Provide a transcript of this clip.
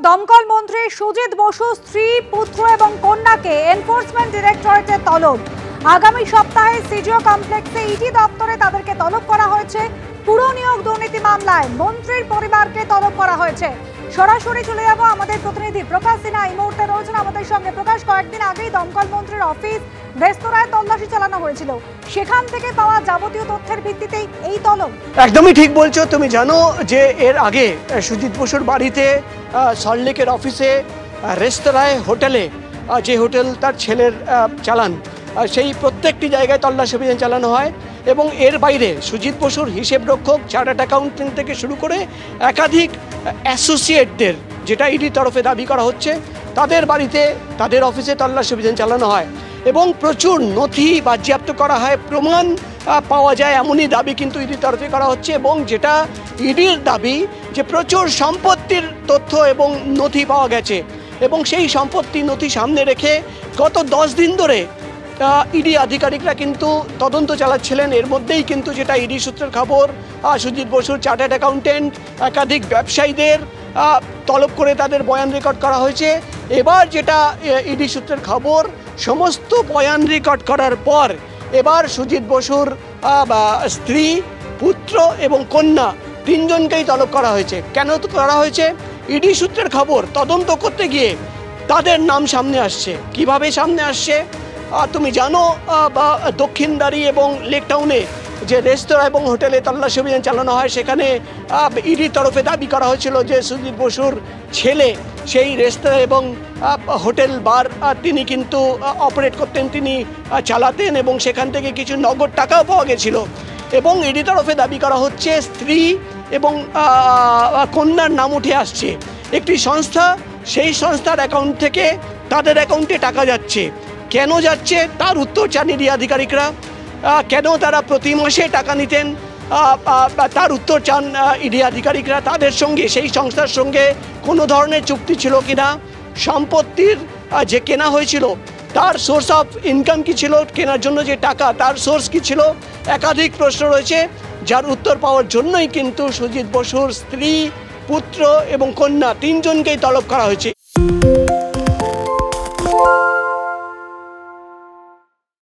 দমকল মন্ত্রী সুজিত বসু স্ত্রী পুত্র এবং কন্যাকে এনফোর্সমেন্ট ডিরেক্টরেটের তলব। আগামী সপ্তাহে সিজিও কমপ্লেক্সে ইডি দপ্তরে তাদেরকে তলব করা হয়েছে। পুরো নিয়োগ দুর্নীতি মামলায় মন্ত্রীর পরিবারকে তলব করা হয়েছে। সরাসরি চলে যাব আমাদের প্রতিনিধি প্রকাশ সিনহা এই মুহূর্তে রয়েছেন আমাদের সঙ্গে। প্রকাশ, কয়েকদিন আগেই দমকল মন্ত্রীর অফিস রেস্তোরাঁয় তল্লাশি চালানো হয়েছিল, সেখান থেকে পাওয়া যাবতীয় তথ্যের ভিত্তিতেই এই তলব। একদমই ঠিক বলছো। তুমি জানো যে এর আগে সুজিত বসুর বাড়িতে, সল্টলেকের অফিসে, রেস্তোরাঁয়, হোটেলে, যে হোটেল তার ছেলের চালান, সেই প্রত্যেকটি জায়গায় তল্লাশি অভিযান চালানো হয়। এবং এর বাইরে সুজিত বসুর হিসেব রক্ষক, চার্টার্ড অ্যাকাউন্টেন্ট থেকে শুরু করে একাধিক অ্যাসোসিয়েটদের, যেটা ইডির তরফে দাবি করা হচ্ছে, তাদের বাড়িতে, তাদের অফিসে তল্লাশি অভিযান চালানো হয় এবং প্রচুর নথি বাজেয়াপ্ত করা হয়, প্রমাণ পাওয়া যায় এমনই দাবি কিন্তু ইডির তরফে করা হচ্ছে। এবং যেটা ইডির দাবি যে প্রচুর সম্পত্তির তথ্য এবং নথি পাওয়া গেছে এবং সেই সম্পত্তি নথি সামনে রেখে গত 10 দিন ধরে ইডি আধিকারিকরা কিন্তু তদন্ত চালাচ্ছিলেন। এর মধ্যেই কিন্তু যেটা ইডি সূত্রের খবর, সুজিত বসুর চার্টার্ড অ্যাকাউন্টেন্ট, একাধিক ব্যবসায়ীদের তলব করে তাদের বয়ান রেকর্ড করা হয়েছে। এবার যেটা ইডি সূত্রের খবর, সমস্ত বয়ান রেকর্ড করার পর এবার সুজিত বসুর স্ত্রী, পুত্র এবং কন্যা তিনজনকেই তলব করা হয়েছে। কেন করা হয়েছে? ইডি সূত্রের খবর, তদন্ত করতে গিয়ে তাদের নাম সামনে আসছে। কিভাবে সামনে আসছে? তুমি জানো দক্ষিণদারি এবং লেক টাউনে যে রেস্তোরাঁ এবং হোটেলে তল্লাশি অভিযান চালানো হয়, সেখানে ইডির তরফে দাবি করা হয়েছিল যে সুজিত বসুর ছেলে সেই রেস্তোরাঁ এবং হোটেল বার তিনি কিন্তু অপারেট করতেন, তিনি চালাতেন এবং সেখান থেকে কিছু নগদ টাকাও পাওয়া গেছিল। এবং ইডির তরফে দাবি করা হচ্ছে স্ত্রী এবং কন্যার নাম উঠে আসছে একটি সংস্থা, সেই সংস্থার অ্যাকাউন্ট থেকে তাদের অ্যাকাউন্টে টাকা যাচ্ছে। কেন যাচ্ছে তার উত্তর চান ইডি আধিকারিকরা। কেন তারা প্রতি মাসে টাকা নিতেন তার উত্তর চান ইডি আধিকারিকরা। তাদের সঙ্গে, সেই সংস্থার সঙ্গে কোনো ধরনের চুক্তি ছিল কিনা, সম্পত্তির যে কেনা হয়েছিল তার সোর্স অফ ইনকাম কী ছিল, কেনার জন্য যে টাকা তার সোর্স কী ছিল, একাধিক প্রশ্ন রয়েছে, যার উত্তর পাওয়ার জন্যই কিন্তু সুজিত বসুর স্ত্রী, পুত্র এবং কন্যা তিনজনকেই তলব করা হয়েছে।